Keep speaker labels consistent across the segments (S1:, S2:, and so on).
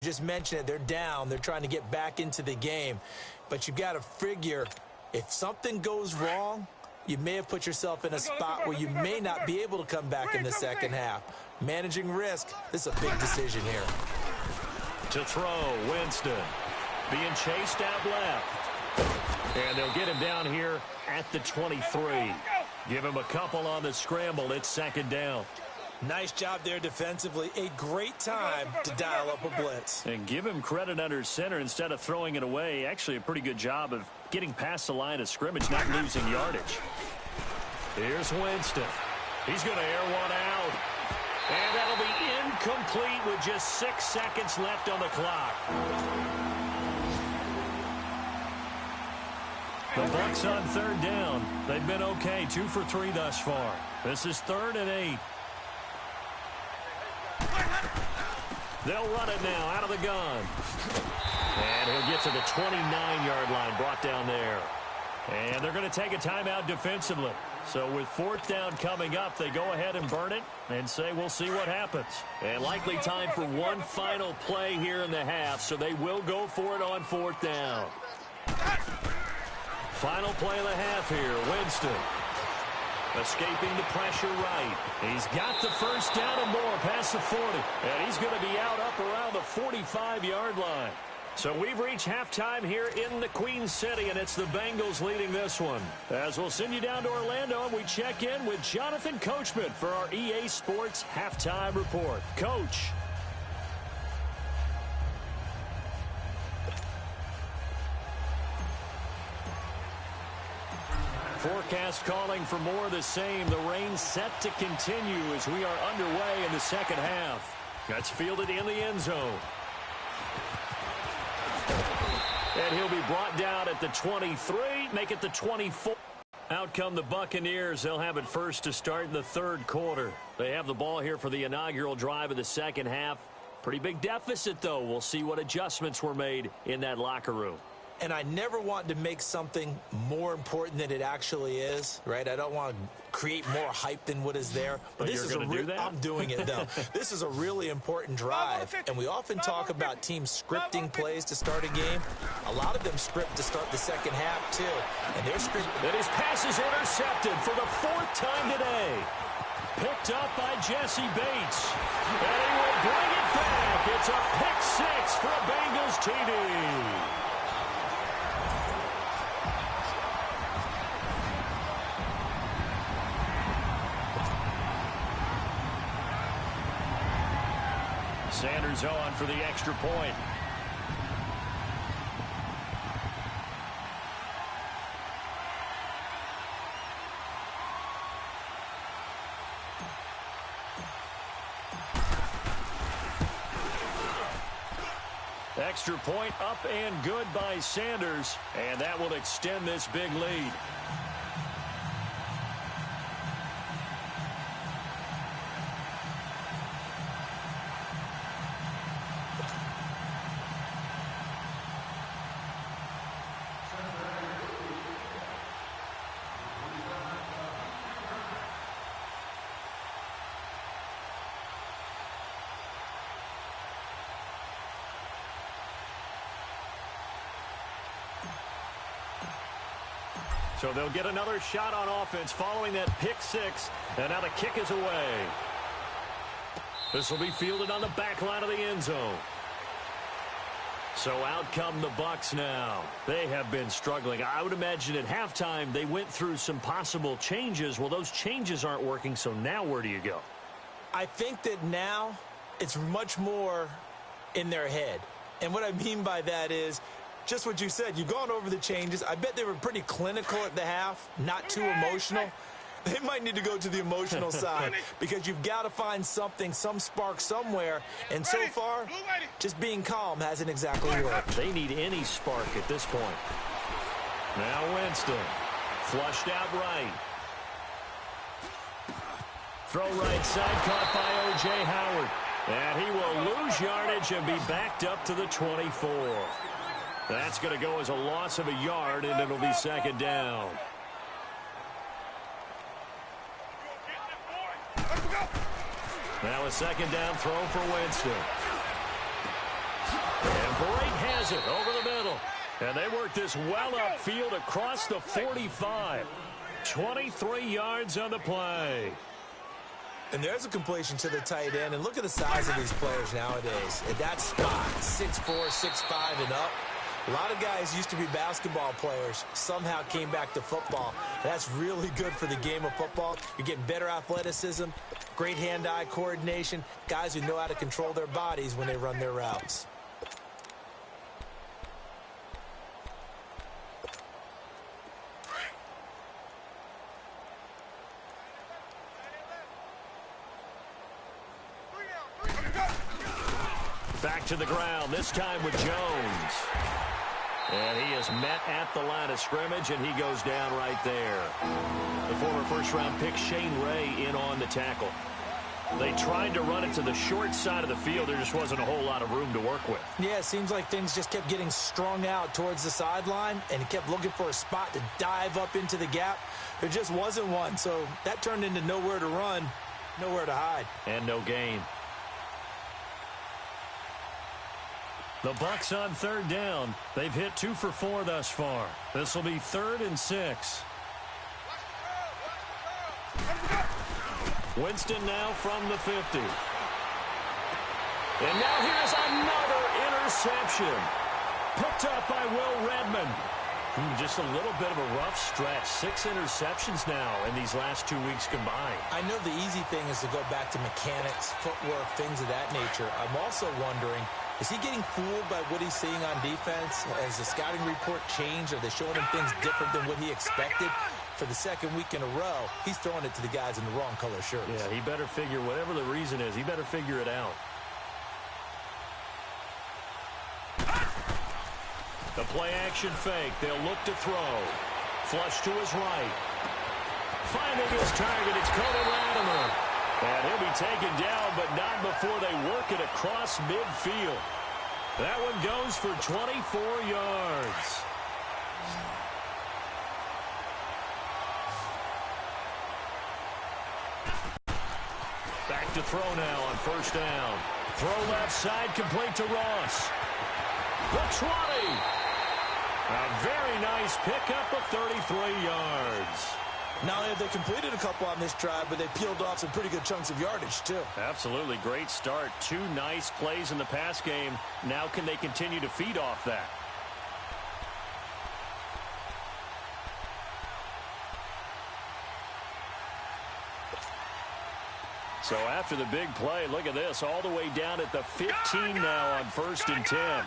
S1: Just mentioned it, they're down. They're trying to get back into the game. But you've got to figure if something goes wrong, you may have put yourself in a spot where you may not be able to come back in the second half. Managing risk, this is a big decision here.
S2: To throw, Winston. Being chased out left. And they'll get him down here at the 23. Give him a couple on the scramble. It's second down.
S1: Nice job there defensively. A great time to dial up a blitz.
S2: And give him credit under center instead of throwing it away. Actually a pretty good job of getting past the line of scrimmage, not losing yardage. Here's Winston. He's going to air one out. And that'll be incomplete with just 6 seconds left on the clock. The Bucs on third down. They've been okay, 2 for 3 thus far. This is 3rd and 8. They'll run it now out of the gun. And he'll get to the 29-yard line, brought down there. And they're going to take a timeout defensively. So with 4th down coming up, they go ahead and burn it and say we'll see what happens. And likely time for one final play here in the half, so they will go for it on 4th down. Final play of the half here, Winston. Escaping the pressure right. He's got the first down and more past the 40. And he's going to be out up around the 45-yard line. So we've reached halftime here in the Queen City, and it's the Bengals leading this one. As we'll send you down to Orlando, and we check in with Jonathan Coachman for our EA Sports Halftime Report. Coach. Forecast calling for more of the same. The rain set to continue as we are underway in the second half. That's fielded in the end zone. And he'll be brought down at the 23, make it the 24. Out come the Buccaneers. They'll have it first to start in the 3rd quarter. They have the ball here for the inaugural drive of the second half. Pretty big deficit, though. We'll see what adjustments were made in that locker room.
S1: And I never want to make something more important than it actually is, right? I don't want to create more hype than what is there. But this is I'm doing it, though. This is a really important drive. And we often talk about teams scripting plays to start a game. A lot of them script to start the second half, too. And they're scripting.
S2: And his pass is intercepted for the 4th time today. Picked up by Jesse Bates. And he will bring it back. It's a pick 6 for a Bengals TD. Sanders on for the extra point. Extra point up and good by Sanders, and that will extend this big lead. So they'll get another shot on offense following that pick 6. And now the kick is away. This will be fielded on the back line of the end zone. So out come the Bucs now. They have been struggling. I would imagine at halftime they went through some possible changes. Well, those changes aren't working, so now where do you go?
S1: I think that now it's much more in their head. And what I mean by that is just what you said. You've gone over the changes. I bet they were pretty clinical at the half, not too emotional. They might need to go to the emotional side because you've got to find something, some spark somewhere. And so far, just being calm hasn't exactly worked.
S2: They need any spark at this point. Now Winston, flushed out right. Throw right side, caught by O.J. Howard. And he will lose yardage and be backed up to the 24. That's going to go as a loss of a yard, and it'll be second down. Now a second down throw for Winston. throws it over the middle. And they work this well upfield across the 45. 23 yards on the play.
S1: And there's a completion to the tight end. And look at the size of these players nowadays. At that spot, 6'4", 6'5", and up. A lot of guys used to be basketball players, somehow came back to football. That's really good for the game of football. You're getting better athleticism, great hand-eye coordination, guys who know how to control their bodies when they run their routes.
S2: Back to the ground, this time with Jones. And he is met at the line of scrimmage, and he goes down right there. The former first-round pick, Shane Ray, in on the tackle. They tried to run it to the short side of the field. There just wasn't a whole lot of room to work with.
S1: Yeah, it seems like things just kept getting strung out towards the sideline, and he kept looking for a spot to dive up into the gap. There just wasn't one, so that turned into nowhere to run, nowhere to hide.
S2: And no gain. The Bucs on third down. They've hit 2 for 4 thus far. This will be 3rd and 6. Winston now from the 50. And now here's another interception. Picked up by Will Redmond. Just a little bit of a rough stretch. 6 interceptions now in these last 2 weeks combined.
S1: I know the easy thing is to go back to mechanics, footwork, things of that nature. I'm also wondering, is he getting fooled by what he's seeing on defense? Has the scouting report changed? Are they showing him things different than what he expected? For the second week in a row, he's throwing it to the guys in the wrong color shirts.
S2: Yeah, he better figure, whatever the reason is, he better figure it out. The play-action fake. They'll look to throw. Flush to his right. Finding his target, it's Cody Latimer. And he'll be taken down, but not before they work it across midfield. That one goes for 24 yards. Back to throw now on first down. Throw left side, complete to Ross. The 20. A very nice pickup of 33 yards.
S1: Not only have they completed a couple on this drive, but they peeled off some pretty good chunks of yardage, too.
S2: Absolutely. Great start. 2 nice plays in the pass game. Now can they continue to feed off that? So after the big play, look at this. All the way down at the 15 now on 1st and 10.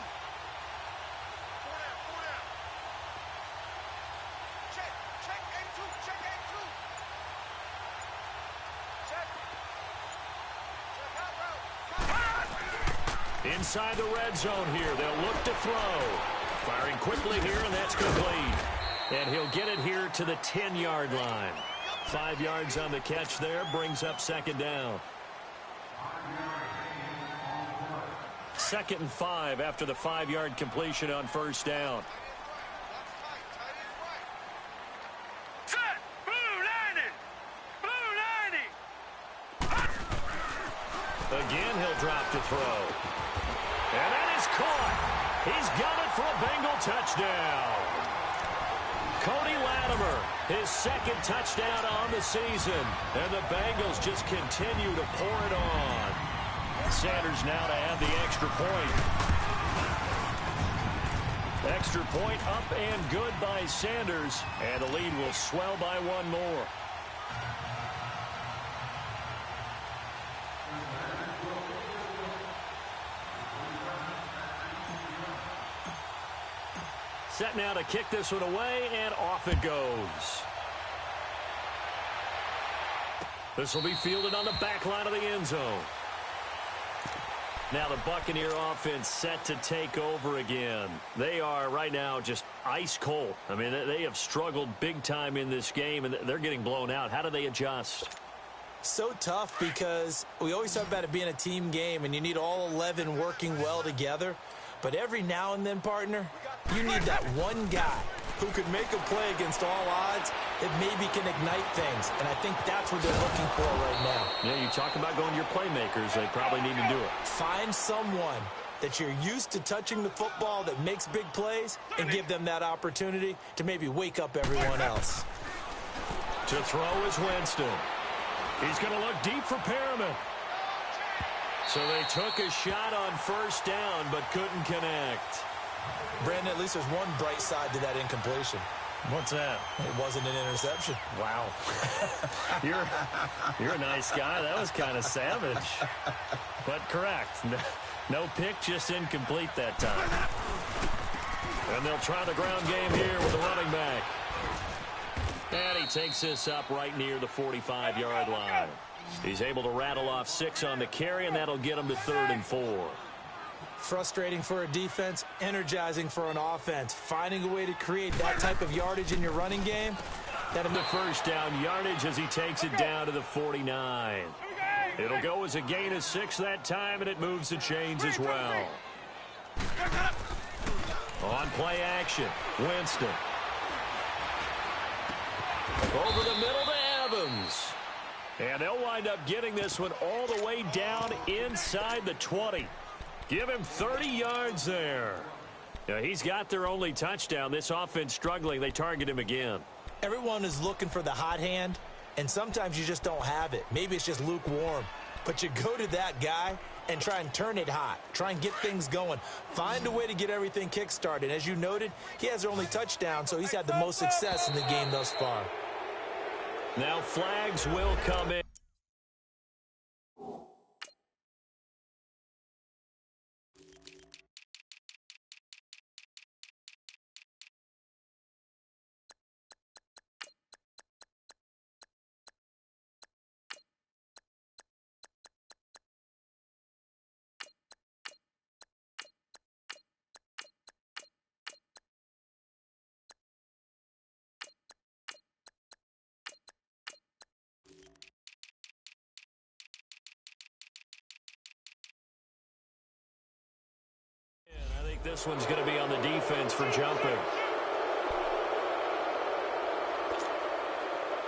S2: Inside the red zone here. They'll look to throw. Firing quickly here, and that's complete. And he'll get it here to the 10-yard line. 5 yards on the catch there. Brings up 2nd down. 2nd and 5 after the 5-yard completion on 1st down. Again, he'll drop to throw. And that is caught. He's got it for a Bengal touchdown. Cody Latimer, his 2nd touchdown on the season. And the Bengals just continue to pour it on. Sanders now to add the extra point. Extra point up and good by Sanders. And the lead will swell by 1 more. Set now to kick this one away, and off it goes. This will be fielded on the back line of the end zone. Now the Buccaneer offense set to take over again. They are right now just ice cold. I mean, they have struggled big time in this game, and they're getting blown out. How do they adjust?
S1: So tough because we always talk about it being a team game, and you need all 11 working well together. But every now and then, partner, you need that one guy who could make a play against all odds that maybe can ignite things. And I think that's what they're looking for right now.
S2: Yeah, you talk about going to your playmakers. They probably need to do it.
S1: Find someone that you're used to touching the football that makes big plays and give them that opportunity to maybe wake up everyone else.
S2: To throw is Winston. He's going to look deep for Perriman. So they took a shot on first down but couldn't connect.
S1: Brandon, at least there's one bright side to that incompletion.
S2: What's that?
S1: It wasn't an interception.
S2: Wow. You're a nice guy. That was kind of savage. But correct. No pick, just incomplete that time. And they'll try the ground game here with the running back. And he takes this up right near the 45-yard line. He's able to rattle off 6 on the carry, and that'll get him to 3rd and 4.
S1: Frustrating for a defense, energizing for an offense. Finding a way to create that type of yardage in your running game.
S2: That'll be the first down yardage as he takes it down to the 49. It'll go as a gain of 6 that time, and it moves the chains as well. On play action, Winston. Over the middle to Evans. And they'll wind up getting this one all the way down inside the 20. Give him 30 yards there. Now, he's got their only touchdown. This offense struggling. They target him again.
S1: Everyone is looking for the hot hand, and sometimes you just don't have it. Maybe it's just lukewarm. But you go to that guy and try and turn it hot. Try and get things going. Find a way to get everything kick-started. As you noted, he has their only touchdown, so he's had the most success in the game thus far.
S2: Now flags will come in. This one's going to be on the defense for jumping.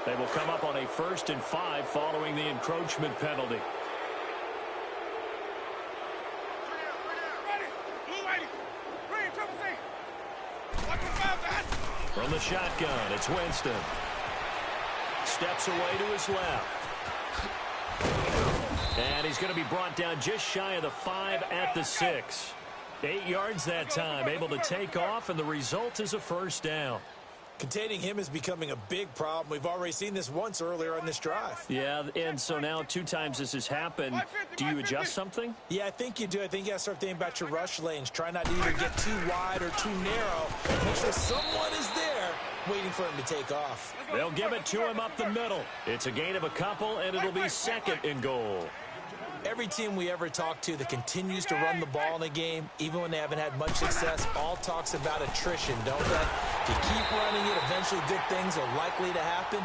S2: They will come up on a 1st and 5 following the encroachment penalty. From the shotgun, it's Winston. Steps away to his left. And he's going to be brought down just shy of the 5 at the 6. 8 yards that time, able to take off, and the result is a first down.
S1: Containing him is becoming a big problem. We've already seen this once earlier on this drive.
S2: Yeah, and so now 2 times this has happened. Do you adjust something?
S1: Yeah, I think you do. I think you got to start thinking about your rush lanes. Try not to either get too wide or too narrow. Make sure someone is there waiting for him to take off.
S2: They'll give it to him up the middle. It's a gain of a couple, and it'll be 2nd and goal.
S1: Every team we ever talk to that continues to run the ball in a game, even when they haven't had much success, all talks about attrition, don't they? If you keep running it, eventually good things are likely to happen.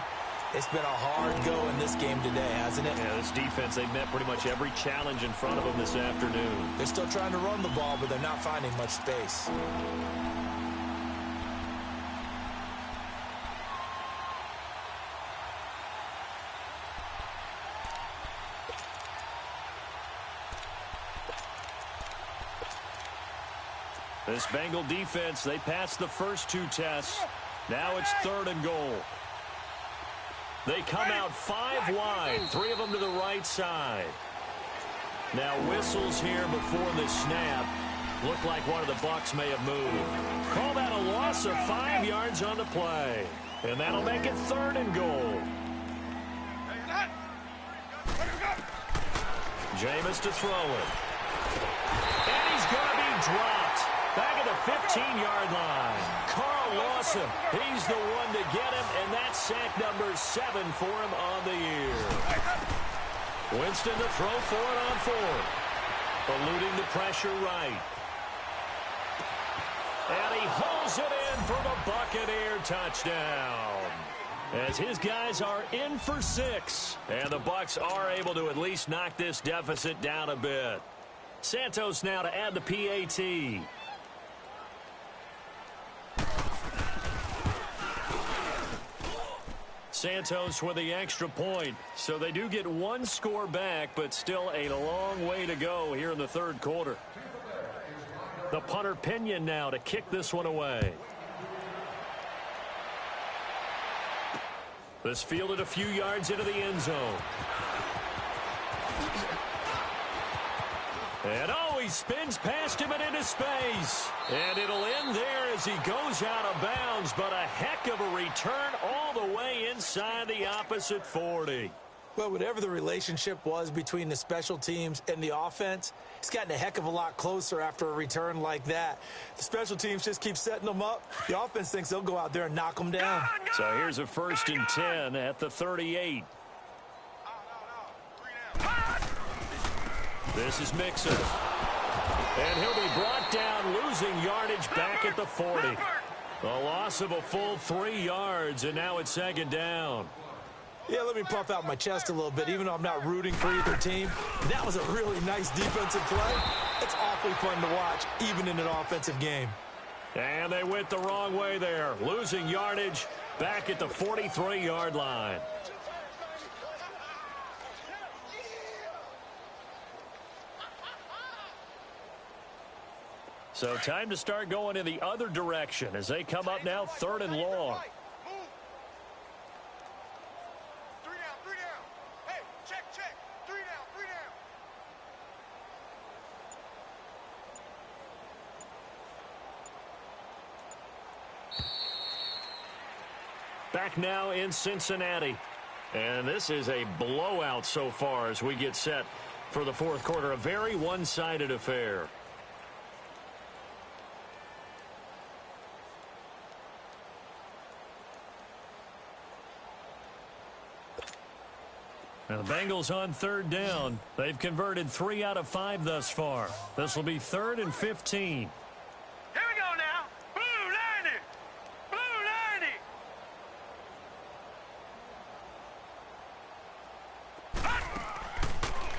S1: It's been a hard go in this game today, hasn't it?
S2: Yeah, this defense, they've met pretty much every challenge in front of them this afternoon.
S1: They're still trying to run the ball, but they're not finding much space.
S2: This Bengal defense, they passed the first 2 tests. Now it's 3rd and goal. They come out 5 wide, 3 of them to the right side. Now whistles here before the snap. Looked like one of the Bucs may have moved. Call that a loss of 5 yards on the play. And that'll make it 3rd and goal. Jameis to throw it. And he's going to be dropped. Back at the 15-yard line. Carl Lawson, he's the one to get him, and that's sack number 7 for him on the year. Winston to throw for it on 4th. Eluding the pressure right. And he holds it in for the Buccaneer touchdown. As his guys are in for 6. And the Bucs are able to at least knock this deficit down a bit. Santos now to add the PAT. Santos with the extra point. So they do get 1 score back, but still a long way to go here in the 3rd quarter. The punter Pinion now to kick this one away. This fielded a few yards into the end zone. And he spins past him and into space. And it'll end there as he goes out of bounds, but a heck of a return all the way inside the opposite 40.
S1: Well, whatever the relationship was between the special teams and the offense, it's gotten a heck of a lot closer after a return like that. The special teams just keep setting them up. The offense thinks they'll go out there and knock them down.
S2: So here's a 1st and 10 at the 38. This is Mixon. And he'll be brought down, losing yardage back at the 40. A loss of a full 3 yards, and now it's 2nd down.
S1: Yeah, let me puff out my chest a little bit, even though I'm not rooting for either team. That was a really nice defensive play. It's awfully fun to watch, even in an offensive game.
S2: And they went the wrong way there, losing yardage back at the 43-yard line. So time to start going in the other direction as they come up now 3rd and long. Back now in Cincinnati. And this is a blowout so far as we get set for the 4th quarter. A very one-sided affair. Now the Bengals on 3rd down. They've converted 3 out of 5 thus far. This will be 3rd and 15.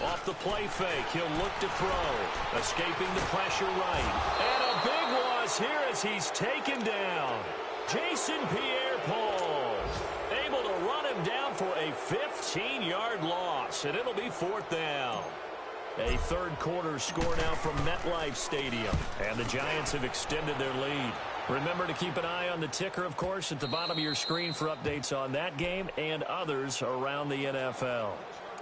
S2: Off the play fake, he'll look to throw. Escaping the pressure right. And a big loss here as he's taken down. Jason Pierre-Paul able to run him down for a 15-yard loss, and it'll be 4th down. A 3rd quarter score now from MetLife Stadium, and the Giants have extended their lead. Remember to keep an eye on the ticker, of course, at the bottom of your screen for updates on that game and others around the NFL.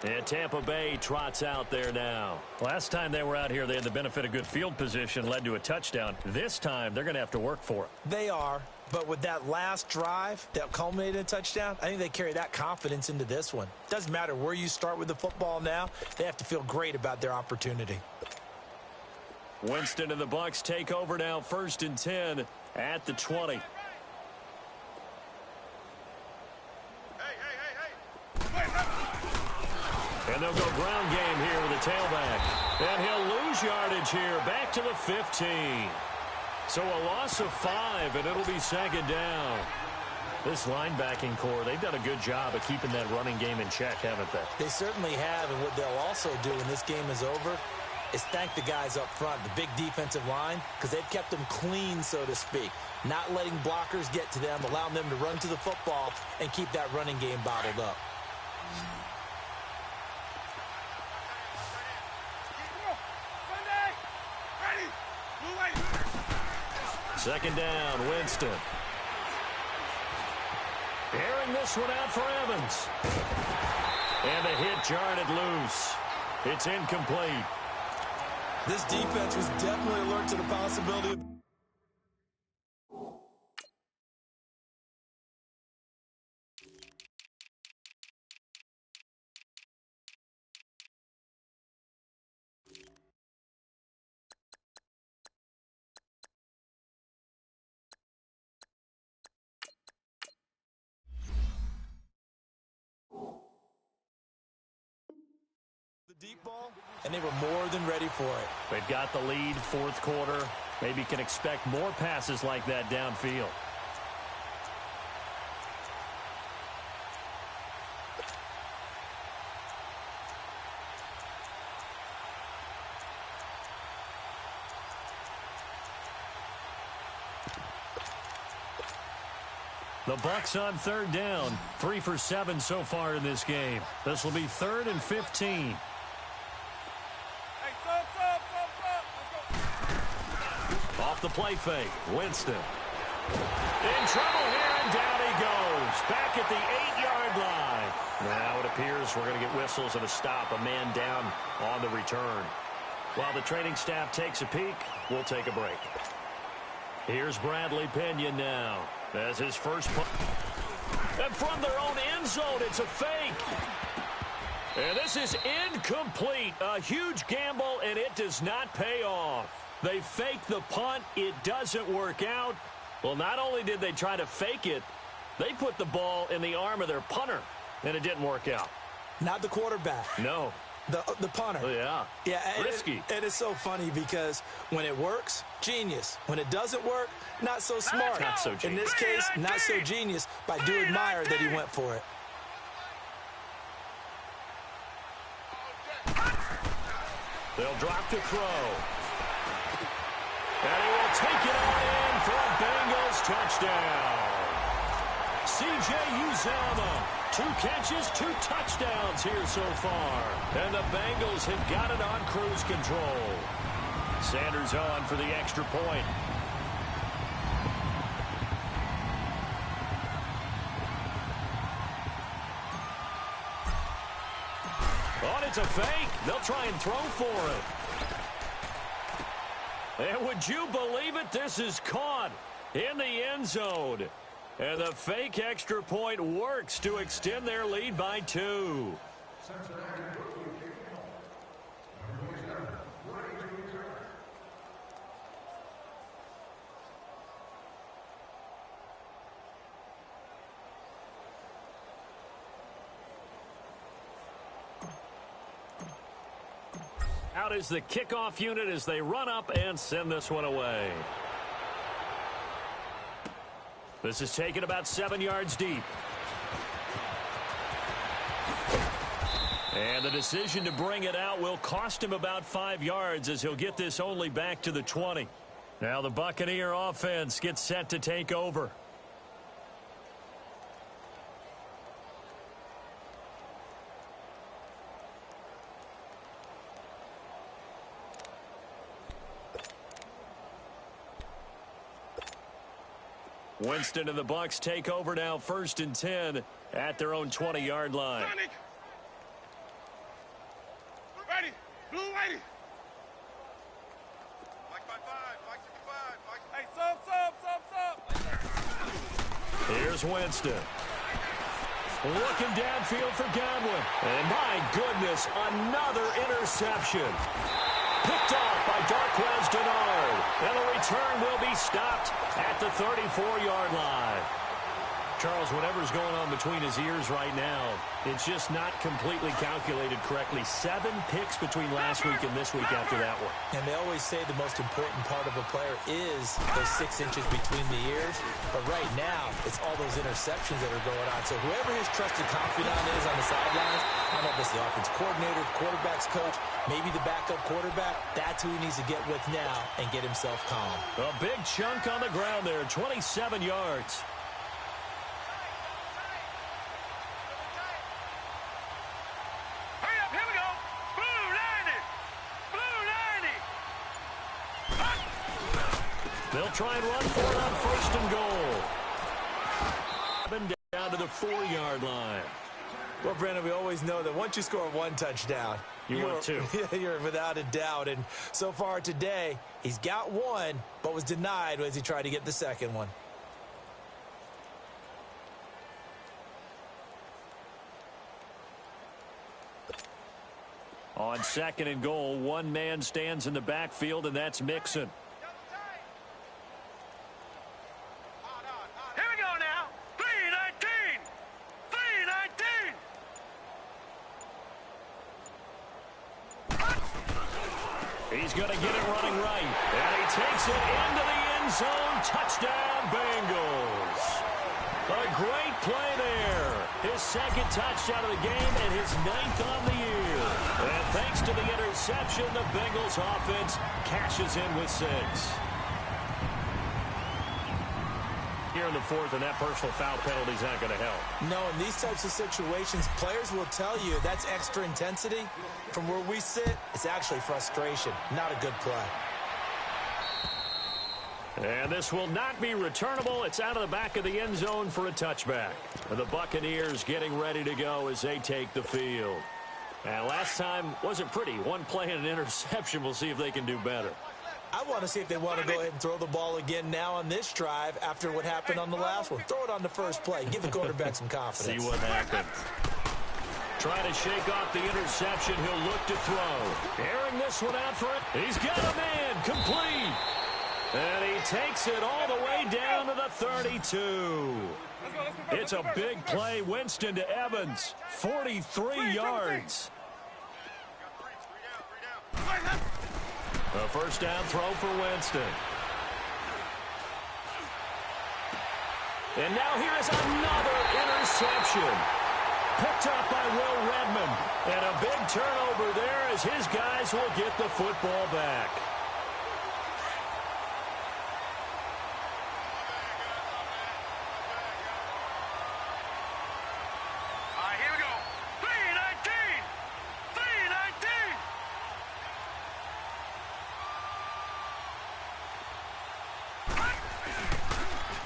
S2: And Tampa Bay trots out there now. Last time they were out here, they had the benefit of good field position, led to a touchdown. This time, they're going to have to work for it.
S1: They are, but with that last drive that culminated in a touchdown, I think they carry that confidence into this one. Doesn't matter where you start with the football now, they have to feel great about their opportunity.
S2: Winston and the Bucs take over now, 1st and 10 at the 20. And they'll go ground game here with a tailback. And he'll lose yardage here back to the 15. So a loss of 5, and it'll be 2nd down. This linebacking core, they've done a good job of keeping that running game in check, haven't they?
S1: They certainly have, and what they'll also do when this game is over is thank the guys up front, the big defensive line, because they've kept them clean, so to speak. Not letting blockers get to them, allowing them to run to the football and keep that running game bottled up.
S2: 2nd down, Winston. Airing this one out for Evans. And the hit jarred it loose. It's incomplete.
S1: This defense was definitely alert to the possibility of... deep ball, and they were more than ready for it.
S2: They've got the lead, 4th quarter. Maybe can expect more passes like that downfield. The Bucs on 3rd down, 3 for 7 so far in this game. This will be 3rd and 15. off the play fake. Winston. In trouble here, and down he goes. Back at the 8-yard line. Now it appears we're going to get whistles and a stop. A man down on the return. While the training staff takes a peek, we'll take a break. Here's Bradley Pinion now as his first punt. And from their own end zone, it's a fake. And this is incomplete. A huge gamble, and it does not pay off. They fake the punt. It doesn't work out. Well, not only did they try to fake it, they put the ball in the arm of their punter, and it didn't work out.
S1: Not the quarterback.
S2: No.
S1: The punter.
S2: Oh, yeah.
S1: Yeah.
S2: Risky.
S1: And it's so funny because when it works, genius. When it doesn't work, not so smart.
S2: Not so genius.
S1: In this case, not so genius, but I do admire that he went for it.
S2: They'll drop to throw. And he will take it on in for a Bengals touchdown. C.J. Uzomah, 2 catches, 2 touchdowns here so far. And the Bengals have got it on cruise control. Sanders on for the extra point. Oh, it's a fake. They'll try and throw for it. And would you believe it? This is caught in the end zone. And the fake extra point works to extend their lead by 2. Out is the kickoff unit as they run up and send this one away. This is taken about 7 yards deep. And the decision to bring it out will cost him about 5 yards as he'll get this only back to the 20. Now the Buccaneer offense gets set to take over. Winston and the Bucs take over now, 1st and 10 at their own 20-yard line.
S3: Sonic. Ready. Blue, ready. Mike 5-5, Mike 65, Mike. Hey, sub.
S2: Here's Winston. Looking downfield for Godwin. And my goodness, another interception. Picked off by Darquez Denard. And the return will be stopped at the 34-yard line. Charles, whatever's going on between his ears right now, it's just not completely calculated correctly. 7 picks between last week and this week after that one.
S1: And they always say the most important part of a player is those 6 inches between the ears. But right now, it's all those interceptions that are going on. So whoever his trusted confidant is on the sidelines, I don't know if it's the offense coordinator, quarterback's coach, maybe the backup quarterback, that's who he needs to get with now and get himself calm.
S2: A big chunk on the ground there, 27 yards. They'll try and run for it on 1st and goal. Down to the 4-yard line.
S1: Well, Brandon, we always know that once you score 1 touchdown,
S2: want 2.
S1: You're without a doubt. And so far today, he's got 1, but was denied as he tried to get the second one.
S2: On 2nd and goal, 1 man stands in the backfield, and that's Mixon.
S3: Here we go now. 3-19. 3-19.
S2: He's going to get it running right. And he takes it into the end zone. Touchdown, Bengals. A great play there. His 2nd touchdown of the game and his 9th on the year. And thanks to the interception, the Bengals offense cashes in with 6. Here in the 4th, and that personal foul penalty is not going to help.
S1: No, in these types of situations, players will tell you that's extra intensity. From where we sit, it's actually frustration, not a good play.
S2: And this will not be returnable. It's out of the back of the end zone for a touchback. And the Buccaneers getting ready to go as they take the field. And last time wasn't pretty. One play and an interception. We'll see if they can do better.
S1: I want to see if they want to go ahead and throw the ball again now on this drive after what happened on the last one. Throw it on the first play. Give the quarterback some confidence.
S2: See what happens. Trying to shake off the interception. He'll look to throw. Airing this one out for it. He's got a man. Complete. And he takes it all the way down to the 32. It's a big play. Winston to Evans. 43 yards. A first down throw for Winston. And now here is another interception. Picked up by Will Redmond. And a big turnover there as his guys will get the football back.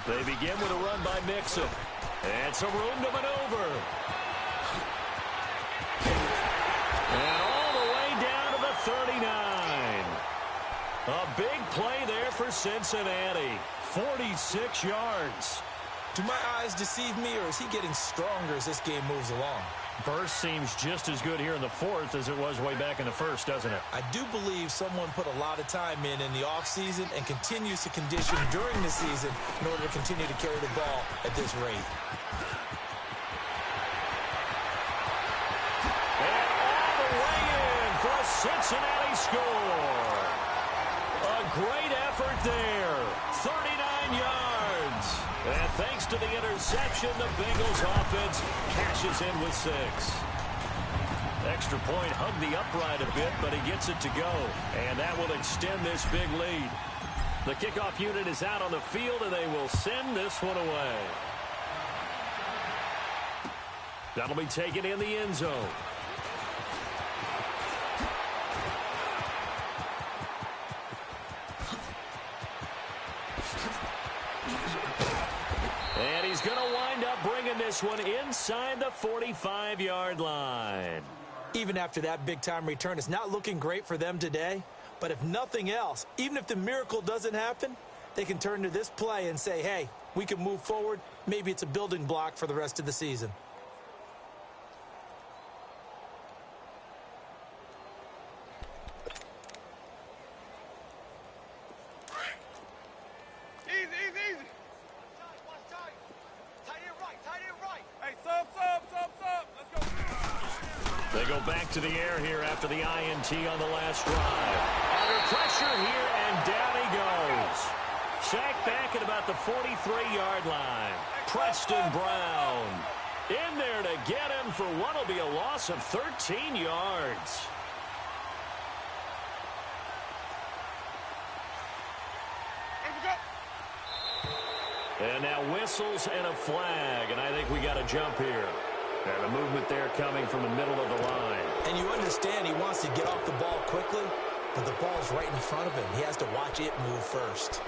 S2: They begin with a run by Mixon. And some room to maneuver. And all the way down to the 39. A big play there for Cincinnati. 46 yards.
S1: Do my eyes deceive me, or is he getting stronger as this game moves along?
S2: Burst seems just as good here in the fourth as it was way back in the first, doesn't it?
S1: I do believe someone put a lot of time in the offseason and continues to condition during the season in order to continue to carry the ball at this rate.
S2: And all the way in for a Cincinnati score. A great effort there. 39 yards. And thanks to the interception, the Bengals offense cashes in with 6. Extra point hugged the upright a bit, but he gets it to go. And that will extend this big lead. The kickoff unit is out on the field, and they will send this one away. That'll be taken in the end zone. And he's going to wind up bringing this one inside the 45-yard line.
S1: Even after that big-time return, it's not looking great for them today. But if nothing else, even if the miracle doesn't happen, they can turn to this play and say, hey, we can move forward. Maybe it's a building block for the rest of the season.
S2: They go back to the air here after the INT on the last drive. Under pressure here, and down he goes. Sacked back at about the 43-yard line. Preston Brown in there to get him for what will be a loss of 13 yards. And now whistles and a flag, and I think we got a jump here. And the movement there coming from the middle of the line.
S1: And you understand he wants to get off the ball quickly, but the ball's right in front of him. He has to watch it move first.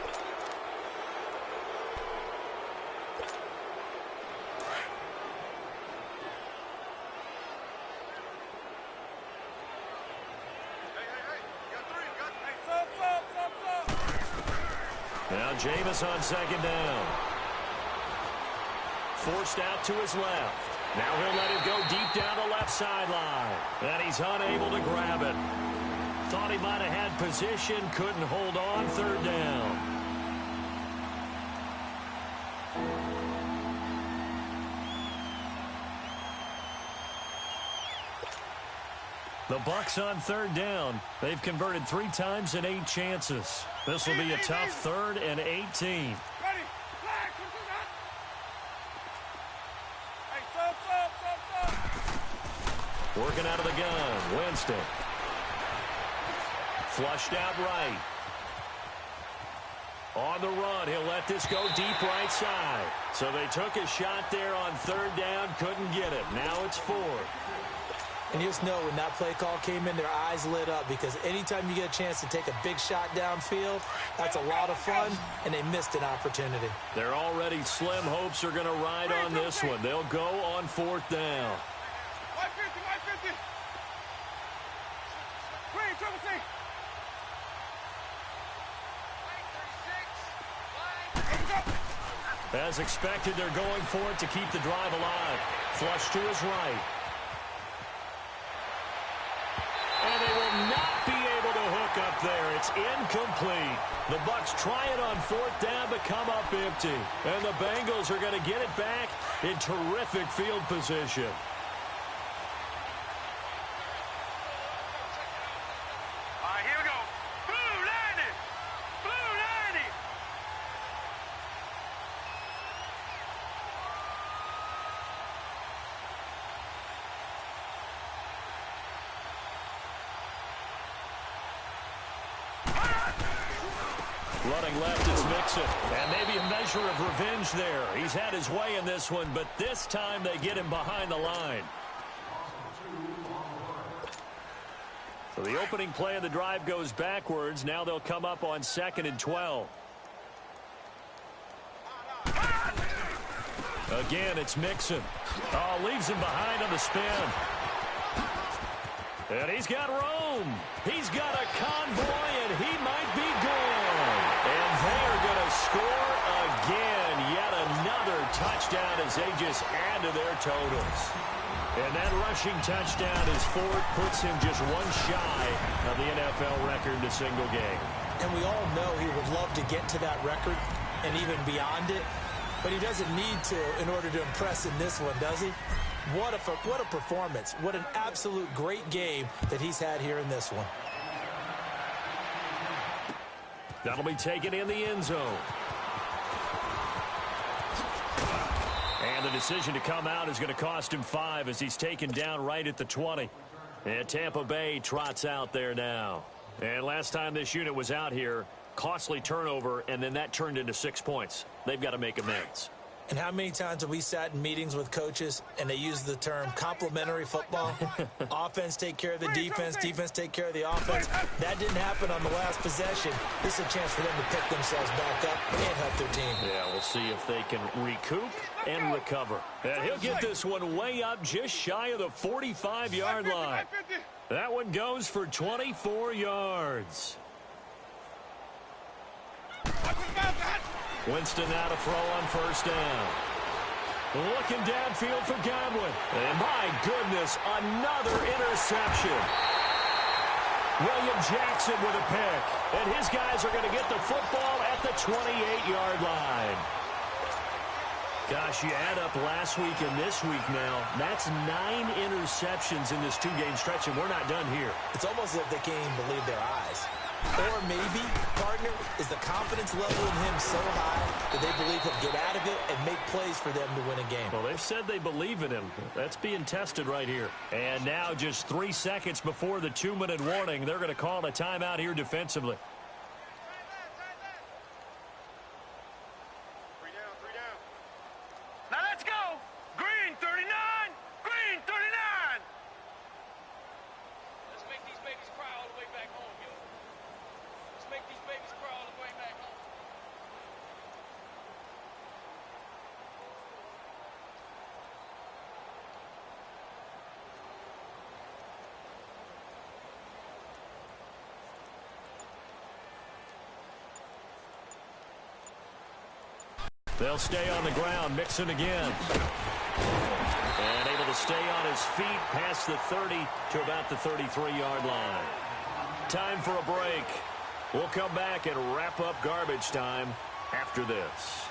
S2: Now Jameis on second down. Forced out to his left. Now he'll let it go deep down the left sideline. And he's unable to grab it. Thought he might have had position, couldn't hold on, third down. The Bucs on third down. They've converted 3 times in 8 chances. This will be a tough 3rd and 18. Working out of the gun, Winston. Flushed out right. On the run, he'll let this go deep right side. So they took a shot there on third down, couldn't get it. Now it's 4th.
S1: And you just know when that play call came in, their eyes lit up because anytime you get a chance to take a big shot downfield, that's a lot of fun, and they missed an opportunity.
S2: Their already slim hopes are going to ride on this one. They'll go on 4th down.
S3: 150. Green, triple C.
S2: As expected, they're going for it to keep the drive alive. Flush to his right. And they will not be able to hook up there. It's incomplete. The Bucs try it on 4th down, but come up empty. And the Bengals are going to get it back in terrific field position.
S3: All right, here we go. Blue 90. Blue 90.
S2: Running left is Mixon. And maybe a measure of revenge there. He's had his way in this one, but this time they get him behind the line. So the opening play of the drive goes backwards. Now they'll come up on 2nd and 12. Again, it's Mixon. Oh, leaves him behind on the spin. And he's got room. He's got a convoy, and he might be gone. And they are going to score again. Yet another touchdown as they just add to their totals. And that rushing touchdown is 4th, puts him just one shy of the NFL record in a single game.
S1: And we all know he would love to get to that record and even beyond it, but he doesn't need to in order to impress in this one, does he? What a performance. What an absolute great game that he's had here in this one.
S2: That'll be taken in the end zone. And the decision to come out is going to cost him 5 as he's taken down right at the 20. And Tampa Bay trots out there now. And last time this unit was out here, costly turnover, and then that turned into 6 points. They've got to make amends.
S1: And how many times have we sat in meetings with coaches and they use the term complementary football? Offense take care of the defense, defense take care of the offense. That didn't happen on the last possession. This is a chance for them to pick themselves back up and help their team.
S2: Yeah, we'll see if they can recoup and recover. And he'll get this one way up just shy of the 45-yard line. That one goes for 24 yards. Winston now to throw on 1st down. Looking downfield for Godwin. And my goodness, another interception. William Jackson with a pick. And his guys are going to get the football at the 28-yard line. Gosh, you add up last week and this week now, that's 9 interceptions in this 2-game stretch, and we're not done here.
S1: It's almost as if they can't even believe their eyes. Or maybe, partner, is the confidence level in him so high that they believe he'll get out of it and make plays for them to win a game.
S2: Well, they've said they believe in him. That's being tested right here. And now just 3 seconds before the 2-minute warning, they're going to call a timeout here defensively.
S3: 3 down. Now let's go. Green 39. Green 39.
S4: Let's make these babies cry all the way back home, yo. Let's make these babies cry all the way back home.
S2: They'll stay on the ground. Mixon again. And able to stay on his feet past the 30 to about the 33-yard line. Time for a break. We'll come back and wrap up garbage time after this.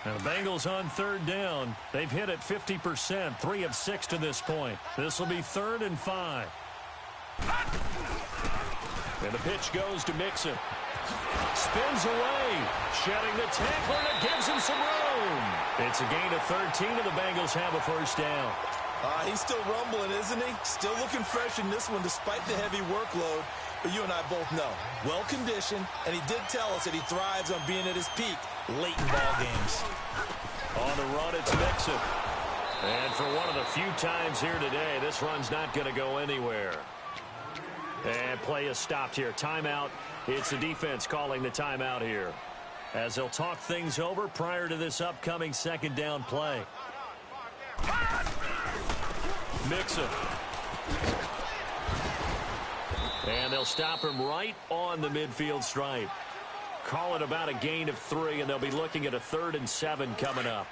S2: Now the Bengals on 3rd down. They've hit it 50%, 3 of 6 to this point. This will be 3rd and 5. And the pitch goes to Mixon. Spins away, shedding the tackler, and it gives him some room. It's a gain of 13, and the Bengals have a 1st down.
S1: He's still rumbling, isn't he? Still looking fresh in this one despite the heavy workload. But you and I both know, well-conditioned, and he did tell us that he thrives on being at his peak late in ball games.
S2: On the run, it's Mixon. And for one of the few times here today, this run's not going to go anywhere. And play is stopped here. Timeout. It's the defense calling the timeout here, as they'll talk things over prior to this upcoming second down play. Mixon. And they'll stop him right on the midfield stripe. Call it about a gain of 3, and they'll be looking at a 3rd and 7 coming up.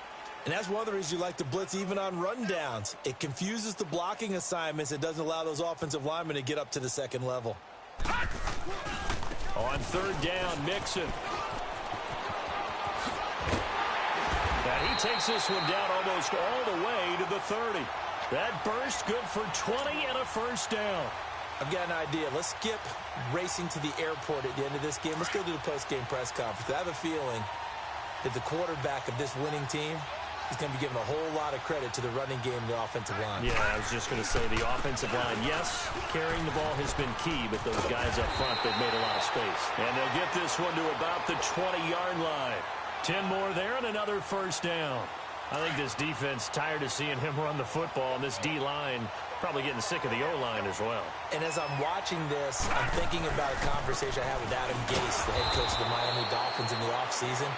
S1: And that's one of the reasons you like to blitz even on rundowns. It confuses the blocking assignments. It doesn't allow those offensive linemen to get up to the second level.
S2: On 3rd down, Mixon. And he takes this one down almost all the way to the 30. That burst good for 20 and a first down.
S1: I've got an idea. Let's skip racing to the airport at the end of this game. Let's go to the post-game press conference. I have a feeling that the quarterback of this winning team is going to be given a whole lot of credit to the running game and the offensive line.
S2: Yeah, I was just going to say the offensive line. Yes, carrying the ball has been key, but those guys up front, they've made a lot of space. And they'll get this one to about the 20-yard line. 10 more there and another first down. I think this defense tired of seeing him run the football, and this D-line probably getting sick of the O-line as well.
S1: And as I'm watching this, I'm thinking about a conversation I had with Adam Gase, the head coach of the Miami Dolphins in the offseason.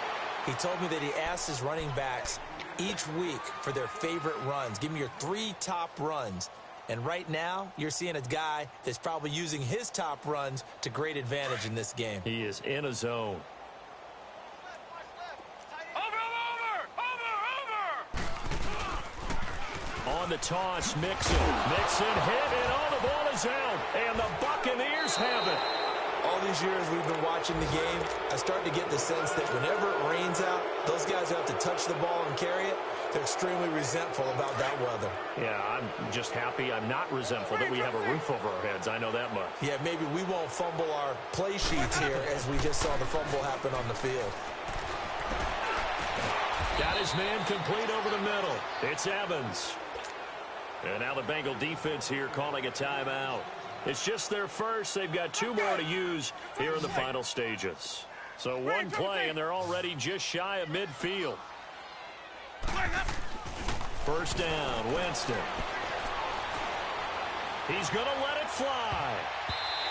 S1: He told me that he asked his running backs each week for their favorite runs. Give me your 3 top runs. And right now, you're seeing a guy that's probably using his top runs to great advantage in this game.
S2: He is in a zone. On the toss, Mixon. Mixon hit, and all the ball is out. And the Buccaneers have it.
S1: All these years we've been watching the game, I start to get the sense that whenever it rains out, those guys who have to touch the ball and carry it, they're extremely resentful about that weather.
S2: Yeah, I'm just happy I'm not resentful that we have a roof over our heads. I know that much.
S1: Yeah, maybe we won't fumble our play sheets here as we just saw the fumble happen on the field.
S2: Got his man complete over the middle. It's Evans. And now the Bengal defense here calling a timeout. It's just their first. They've got 2 more to use here in the final stages. So one play, and they're already just shy of midfield. First down, Winston. He's going to let it fly.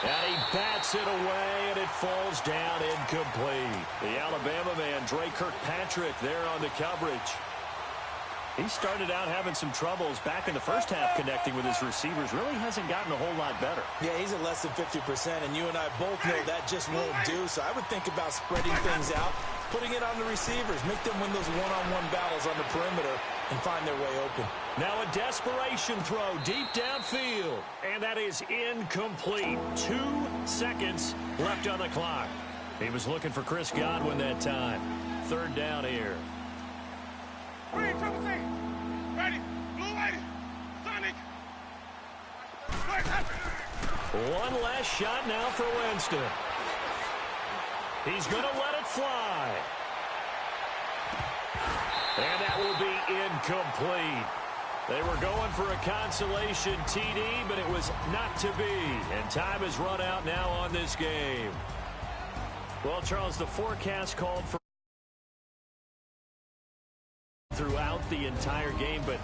S2: And he bats it away, and it falls down incomplete. The Alabama man, Dre Kirkpatrick, there on the coverage. He started out having some troubles back in the first half connecting with his receivers. Really hasn't gotten a whole lot better.
S1: Yeah, he's at less than 50%, and you and I both know that just won't do. So I would think about spreading things out, putting it on the receivers, make them win those one-on-one battles on the perimeter and find their way open.
S2: Now a desperation throw deep downfield, and that is incomplete. 2 seconds left on the clock. He was looking for Chris Godwin that time. 3rd down here.
S3: Ready, triple C. Ready, blue lady, Sonic.
S2: One last shot now for Winston. He's going to let it fly. And that will be incomplete. They were going for a consolation TD, but it was not to be. And time has run out now on this game. Well, Charles, the forecast called for throughout the entire game, but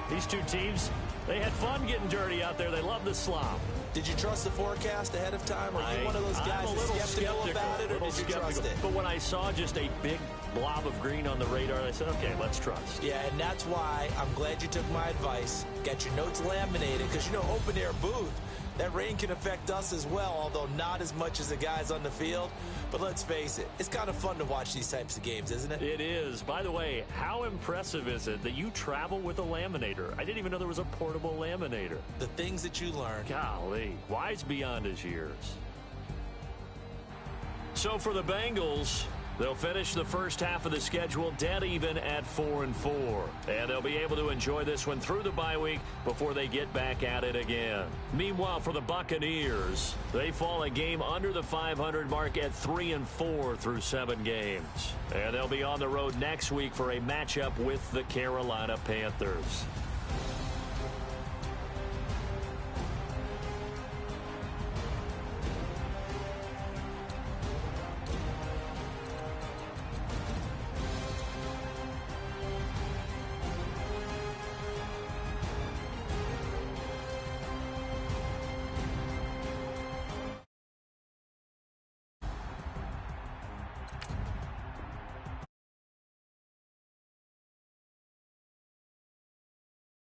S2: these two teams, they had fun getting dirty out there. They love the slop.
S1: Did you trust the forecast ahead of time? Are you one of those guys that's skeptical about it, or did you trust it?
S2: But when I saw just a big blob of green on the radar, I said, okay, let's trust.
S1: Yeah, and that's why I'm glad you took my advice. Got your notes laminated, because, you know, open-air booth, that rain can affect us as well, although not as much as the guys on the field. But let's face it, it's kind of fun to watch these types of games, isn't it?
S2: It is. By the way, how impressive is it that you travel with a laminator? I didn't even know there was a portable laminator.
S1: The things that you learn.
S2: Golly, wise beyond his years. So for the Bengals, they'll finish the first half of the schedule dead even at 4-4. And they'll be able to enjoy this one through the bye week before they get back at it again. Meanwhile, for the Buccaneers, they fall a game under the 500 mark at 3-4 through 7 games. And they'll be on the road next week for a matchup with the Carolina Panthers.